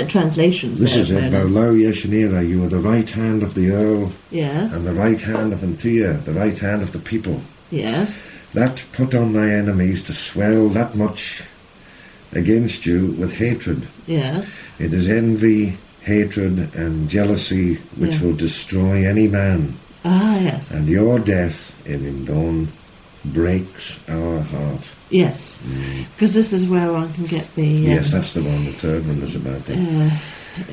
translations. This is it. Varlo Yeshanira, you are the right hand of the Earl, yes, and the right hand of Antia, the right hand of the people. Yes. That put on thy enemies to swell that much against you with hatred. Yes. It is envy, hatred, and jealousy which will destroy any man. Ah, yes. And your death in Indon breaks our heart. Yes, because this is where one can get the... yes, that's the one. The third one is about the...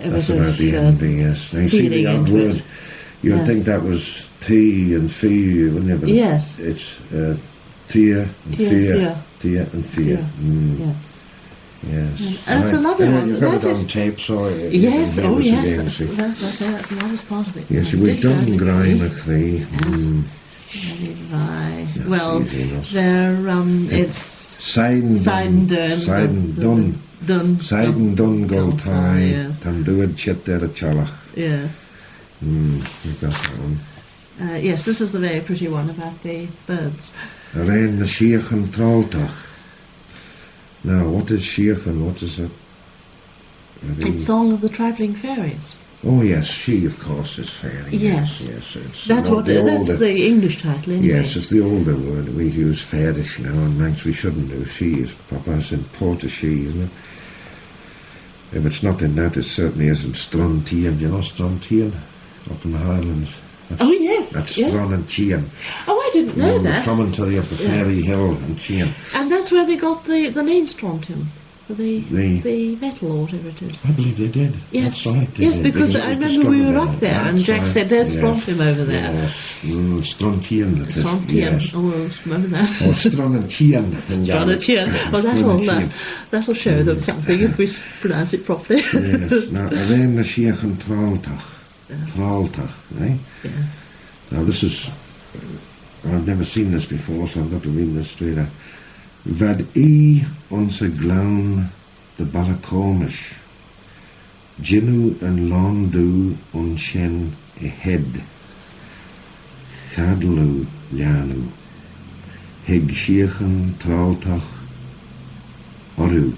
that's about the envy, yes. Now you see the odd word. You would think that was T and Fee, wouldn't you? But yes. It's Tia and Fear. Tia and Fear. Yes. Yes. And it's another one. You've got it on tape, so... yes, that's another part of it. Yes, we've done Grind McCree. Well, they're, it's... Seiden dun Goltai, Tan Duad Chet Der Chalach. Yes. You've got that one. Yes, this is the very pretty one about the birds. Rein the Sheikh and Trolltach. Now, what is Sheikh and what is it? It's Song of the Travelling Fairies. Oh yes, she of course is fairy. Yes, it's that's the English title, isn't yes, it? It's the older word. We use fairish now, and Manx we shouldn't do. She is proper. It's in Portishe, isn't it? If it's not in that, it certainly is in Strontian. Do you know Strontian? Up in the Highlands. Oh yes, that's yes. Stron and Chian. Oh, I didn't know that. The promontory of the Fairy Hill and Chian. And that's where they got the name Strontian. For the metal or whatever it is. I believe they did. Yes, that's right. Yes, because I remember we were up there and Jack said, "There's strontium over there." Yes, strontium. Strontium. Yes. Oh, remember that. Or strontium. Strontium. Well, that'll show them something if we pronounce it properly. Yes. Now, then the Sheikh and Trolltach. Trolltach, right? Yes. Now this is. I've never seen this before, so I've got to read this straight out. Vad onze glaun de balakomish, Jinu en londu onshen e head, Chadlu lianu, Heg shiechen trautach oru.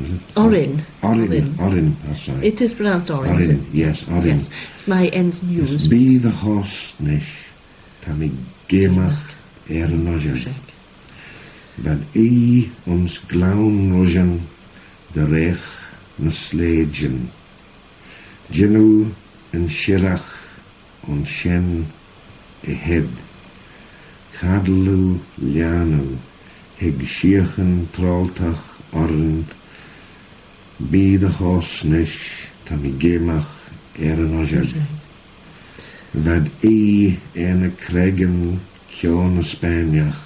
Is it? Orin, that's right. It is pronounced Orin. Orin, yes, Orin. Yes, it's my ends news. Be the host nish, tamig gemach noja. Van ons glaun rojan de rech na sledgen. Jenu en shirach on shen e head. Chadlu lianu, heg shiechen trolltach orn. Be the hosnish tamigemach ojag. Van en kregen kjone Spaniach.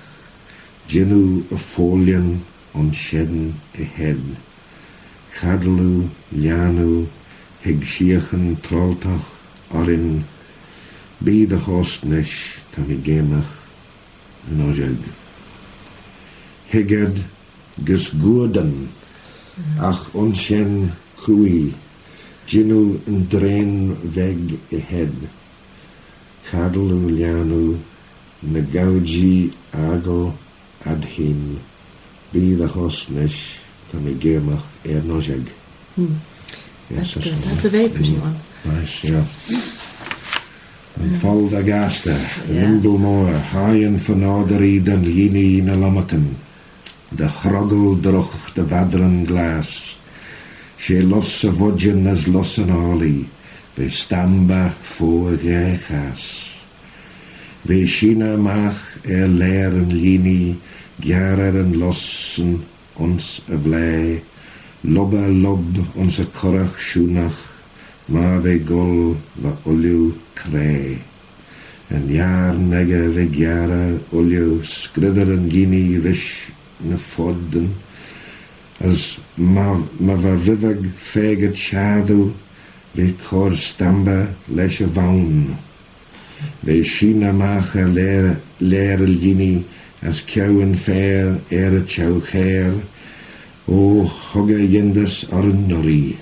Jinu a folian on sheden a head. Chadlu, lianu, heg shiechen trolltach orin. Be the hostnish tamigemach nojag. Heged gus goeden, ach onshen kui. Jinu en drain weg a head. Chadlu, lianu, negauji ago. Adhin, be the hostnish, tamigemach nojag. Yes, that's good. That's a very pretty one. Nice, yeah. And Fol Agasta, nimble more, high and fanoderi than yini na lamakan. The chroggle droch the vadran glass. She loss a vodjan as loss an oli, ve stamba for gechas. Ve shina mach leer en yini, Gjarer en lossen ons a vlei, lobba lob ons a korach schoenach, ma ve gol va olju krei. En jaar nege ve gjara olju skridder en gini rish na fodden, as ma va rivag feget shadu, ve kor stamba lesje vaun. Ve shina mach a leer el gini, as kjouwen fair a tjou chair, o hogge yinders ar norrie,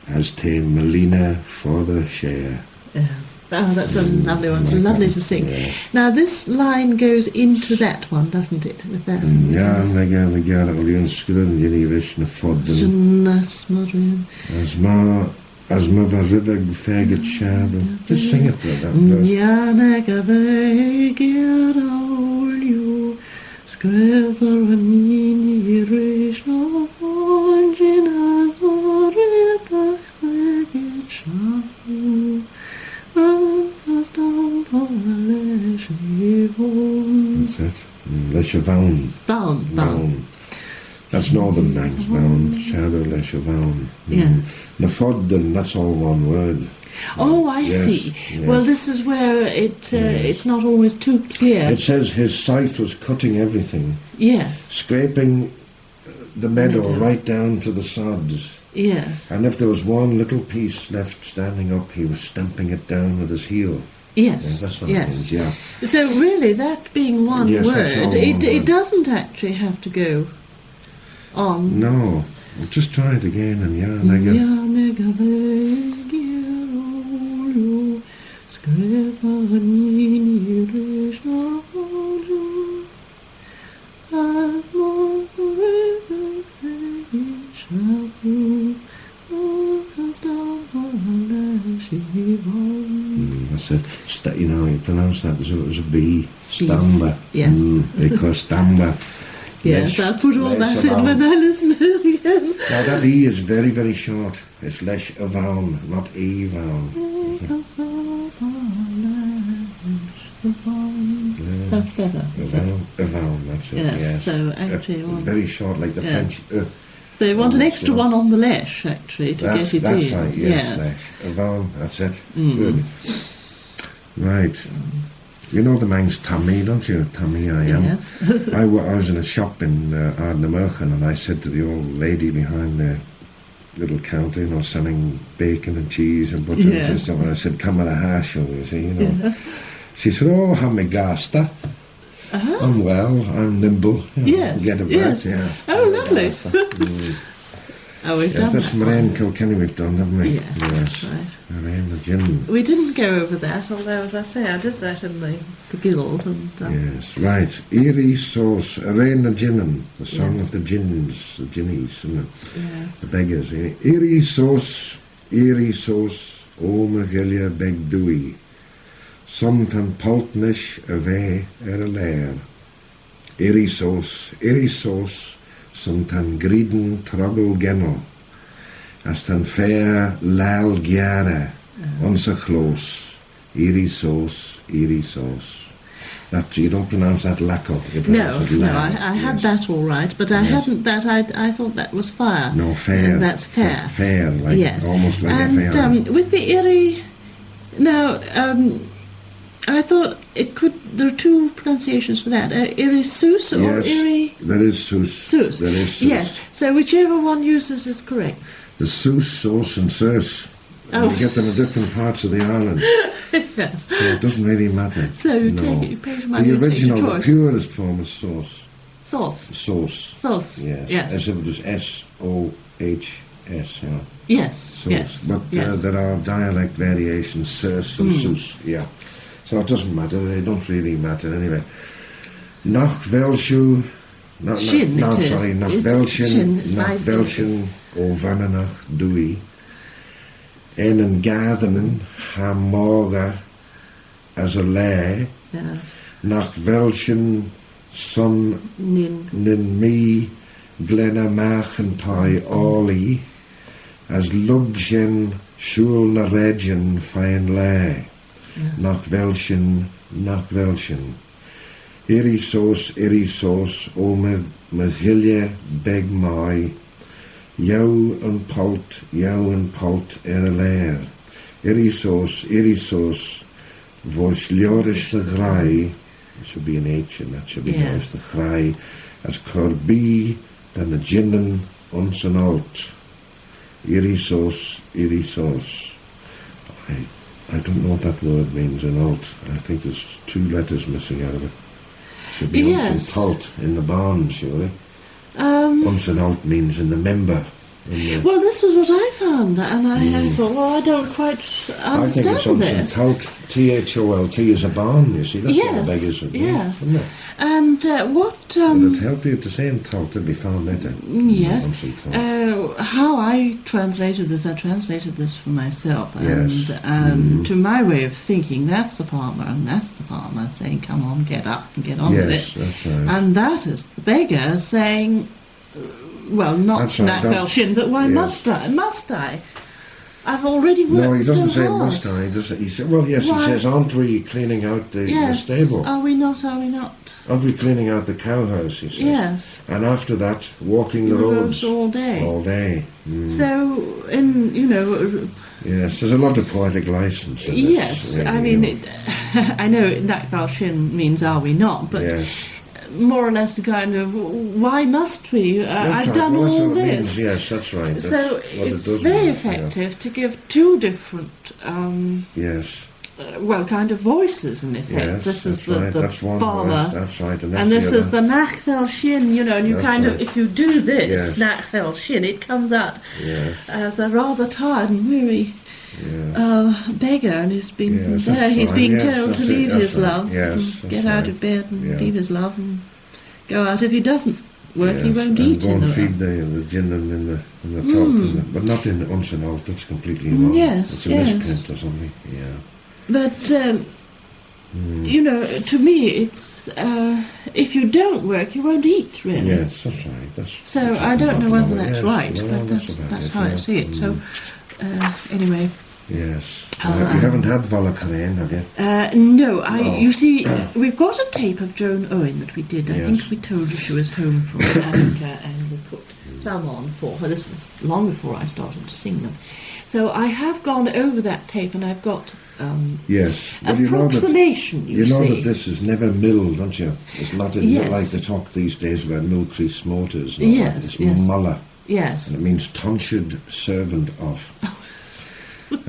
as te Melina for the share. Yes. Oh, that's a lovely one. So Like lovely that. to sing. Yeah. Now, this line goes into that one, doesn't it? With that. Ja, na Gaelic Williams skryn ynni fys na ffodden. Jynnas Modrin. As ma va rhyfeg faggot shadow. Just sing it though, that verse. Yaneg a vegir you scriver a mini rish no Jynnas Modrin faggot shadow. That's it. Leis a vawn. Bound. That's Northern Manx, vawn. Shadow leis a vawn. Yes. Na fodden, that's all one word. Oh, I Yes, see. yes. Well, this is where it's not always too clear. It says his scythe was cutting everything, Yes, scraping the meadow Meadow. right down to the sods. yes, And if there was one little piece left standing up, he was stamping it down with his heel. Yeah, yes, that's what it yes. means, yeah. So really, that being one Yes, that's all word, one it word. doesn't actually have to go on. No, we'll just try it again, and yeah, nigga. Yaneg a vegir you scriver a mini rish no as more forever shadow. That's it. You pronounce that as a B. Stamba. Yes. Because stamba. Yes, I'll put all lesh that in when I listen to it again. Now that E is very, very short. It's lesh a vowel, not E vowel. That's better. A vowel, that's it. Yes, Yes. so actually you want, Very short, like the Yeah. French. so you want an that's extra right. one on the lesh, actually, to That's get it in. right, yes. Lesh. A vowel, that's it. Good. Right. You know the Manx Tammy, don't you? Tammy I am. Yes. I was in a shop in Ardnamurchan, and I said to the old lady behind the little counter, selling bacon and cheese and butter Yeah. and stuff, and I said, come at a hash, you see, Yes. She said, oh, how me gasta. Uh-huh. I'm well, I'm nimble. Yes, Get it yes. right, yeah. Oh, lovely. Mm. Oh, we've Yeah, done that's that Moraine one. Kilkenny we've done, haven't we? Yes, Yes. that's right. Moraine the gin. We didn't go over that, although, as I say, I did that in the guild. And, Yes, right. Erie Sauce, Arain the Ginnin, the song Yes. of the gins, the ginnies, isn't it? Yes. The beggars. Erie Sauce, O Magilia Beg Dewey. Somtan Paltnish Ave a Lair. Erie Sauce, Somtan Griden Troggle Genno. As tan fair Lal Giara, Onsa Close. Erie Sauce. That, you don't pronounce that lacko. You pronounce it No, lal. I had Yes. that all right, but I Yes. hadn't that. I thought that was fire. No, fair. And that's fair. Fair, like Yes. almost like And a fair. with the Erie, now I thought it could. There are two pronunciations for that: Erie Sus or Yes, Erie that is Sus. Sus. That is Sus. Yes. So whichever one uses is correct. The Sus, Sauce and Sus. Oh. You get them in different parts of the island, Yes. so it doesn't really matter. So you No. take it. You pay your The money. You take original, your the choice. purest form is sauce. Sauce. Sauce. Yes. Yes. As if it was SOHS. Yes. Sauce. Yes. But yes. there are dialect variations, Sus and Sus. Yeah. So it doesn't matter. They don't really matter anyway. Nach Velshu. Shin, it is. Sorry, nach Shin Velshin. is Nach my Velshin o Vananach Dewey. En een gardening ha morgen as a lay. Yes. Nach Velshin son Nin. nin me Glenna Machentai Orly as Lugjen Shul na Region Fine Lay. Nach Velshin. Iri sauce, o me gilje beg mai. Jou en palt a leer. Iri sauce, voor sljoris de graai. It should be an H and that should be Yeah. nice, the graai. As corbi, dan de ginnen ons en alt. Iri sauce. I don't know what that word means in alt. I think there's two letters missing out of it. Should be ons Yes. and palt in the barn, surely. Ons and alt means in the member. Well, this was what I found, and I thought, well, I don't quite I think it's understand also this. Tholt, T-H-O-L-T is a barn, you see. That's what the beggars would Yes. isn't it? And what... Would it help you to say in Tholt to be found better? Yes. Tholt. How I translated this for myself, Yes. and to my way of thinking, that's the farmer and that's the farmer saying, come on, get up and get on with Yes, it. that's right. And that is the beggar saying, well, not That's right, Snack Fell Shin, but why yes. must I? Must I? I've already worked No, he doesn't so say hard. must I. He says, well, yes, Why? he says, aren't we cleaning out the Yes. stable? Are we not? Are we not? Aren't we cleaning out the cowhouse, he says. Yes. And after that, walking the The roads all day. all day. So, Yes, there's a lot of poetic license in this. yes, really, I mean, you know. I know Snack Fell Shin means are we not, but Yes. more or less the kind of, why must we? That's I've right. done Well, that's all what it this. means. Yes, that's right. That's So what it it's does very mean, effective to give two different, Yeah. Yes. kind of voices in effect. Yes, this is that's right. the That's one farmer, voice. That's right. And, that's and this the is the Snack Fell Shin, and you That's kind of, right. if you do this, Yes. Snack Fell Shin, it comes out Yes. as a rather tired and weary Yes. beggar, and he's been Yes, there. that's He's right. being Yes, told that's to it, leave that's his right. love, Yes, and that's get out right. of bed and Yeah. leave his love and go out. If he doesn't work, he Yes, won't and eat go in and the feed the gin in the top, but not in Unsenalt. That's completely wrong. Yes, It's a yes. misprint or something. Yeah. But to me, it's if you don't work, you won't eat, really. Yes, that's right. That's So that's I don't know whether that's yes, right, no, but that's about that's it, how I yeah. see it. So anyway, Yes. You haven't had Volacrane, have you? no, Oh. you see, we've got a tape of Joan Owen that we did. I Yes. think we told her she was home from Africa, and we put some on for her. This was long before I started to sing them. So I have gone over that tape, and I've got Yes. Well, you know that approximation. you know that this is never milled, don't you? It's not Yes. like they talk these days about mill crease mortars. And all that. Yes, It's yes. mulla. Yes. And it means tonsured servant of.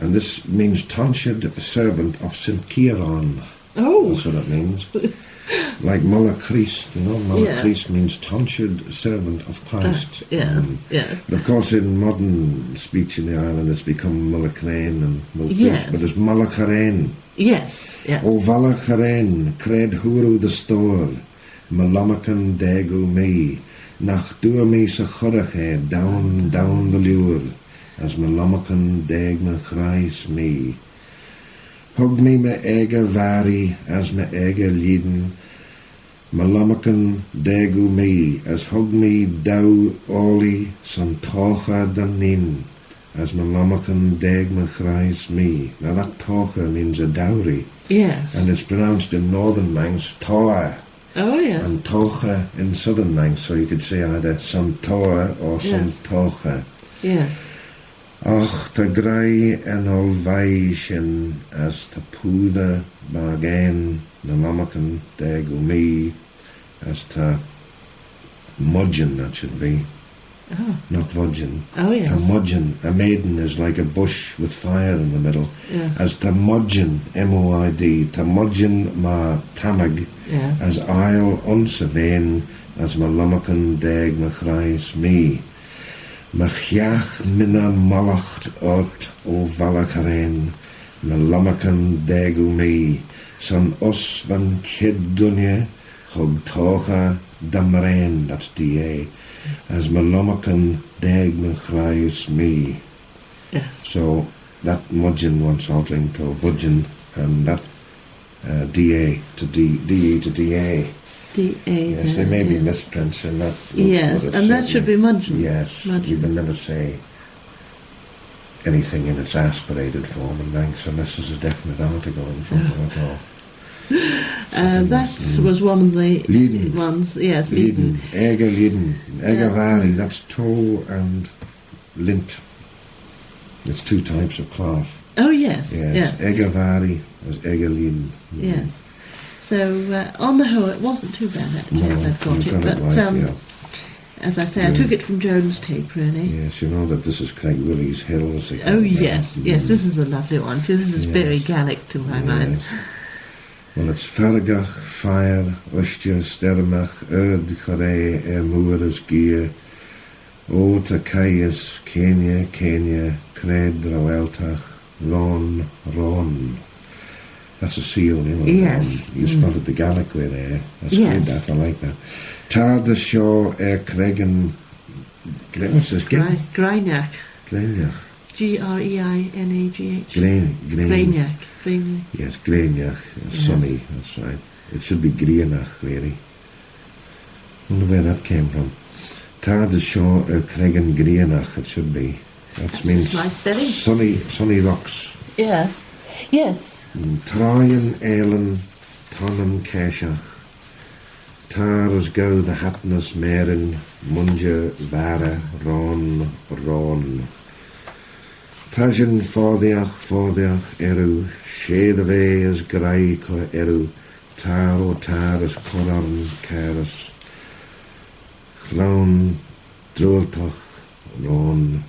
And this means tonsured servant of St. Kieran. Oh. That's what it means. Like Mulla Crease, Mulla Yes. Crease means tonsured servant of Christ. Yes. Yes. And of course, in modern speech in the island, it's become Mulla Crane and Mulla Crease, Yes. but it's Mulla Carane. Yes. Yes. O Vala Carane, cred hwrw the store, Malamacan degu me, nach dua me sa chorach down the lure, as Malamacan deg me chrais me. Hug me ega vari, as me ega liden, Malamacan degu me, as hug me dau oli, san tocha dan nin, as Malamacan deg me chrais me. Now that tocha means a dowry. Yes. And it's pronounced in northern Manx, toa, Oh, yes. and tocha in southern Manx, so you could say either some toa or some Yes. tocha. Yes. Och, ta grai en olvaishin as ta púda bagain na lamakan deg umi as ta mudgeon, that should be, Oh. not vodgeon. Oh, yes. Ta mudgeon, a maiden is like a bush with fire in the middle. Yes. As ta mudgeon, M-O-I-D, ta mudgeon ma tamag, Yes. as I'll unsavein, as ma lamakan deg ma chrais me. Ma chiach minna malacht ot o valacharain, ma lamakan deg me, san us van kid gunye, hog tocha damrain, that's D-A, as ma lamakan deg ma chrais me. Yes. So that mudgeon wants altering to vudgeon, and that DA to DE to DA. D-A. Yes, there may be yes. misprints in that. Yes, but it's and that should be mudgeon. Yes, Mudgeon. you can never say anything in its aspirated form in Manx unless there's a definite article in front of it all. That was one of the Leiden. ones. Yes, Leiden, Leiden. Ega Leiden, Ega Yeah. Valley, that's toe and lint. It's two types of cloth. Oh, yes. Yes, Yes. Ega Valley is Ega Leiden. Yes. So on the whole, it wasn't too bad actually, as I've got you've it. got But right, yeah. as I say, I took it from Joan's tape, really. Yes, you know that this is Craig Willie's Hills. they call Oh it. yes, yes. This is a lovely one too. This is Yes. very Gaelic to my mind. Yes. Well, it's Faragher, fire, Ustja, Stermach, Erd, Chore, Moeres, Gier, O ta Caius, Kenya, Cred Raweltach, Ron, Ron. That's a seal, you know. Yes. You spotted the Gaelic way there. That's Yes. good, that, I like that. Tar Shaw, Cregan, what's this? Greinach. Greinach. Greinach. Greinach. Greinach. Yes, Greinach. Sunny, that's right. It should be Greinach, really. Wonder where that came from. Tar Shaw, Cregan, Greinach, it should be. That means my spelling. sunny rocks. Yes. Yes. Traian Eilen, Tonham Keshach. Tars go the Hatnus Merin, Munja, Vara, Ron, Ron. Tajan Fordiach, Eru, She the Way as Grai co Eru, Tar o Tar as Corarn, Caris, Clown, Drultach, Ron,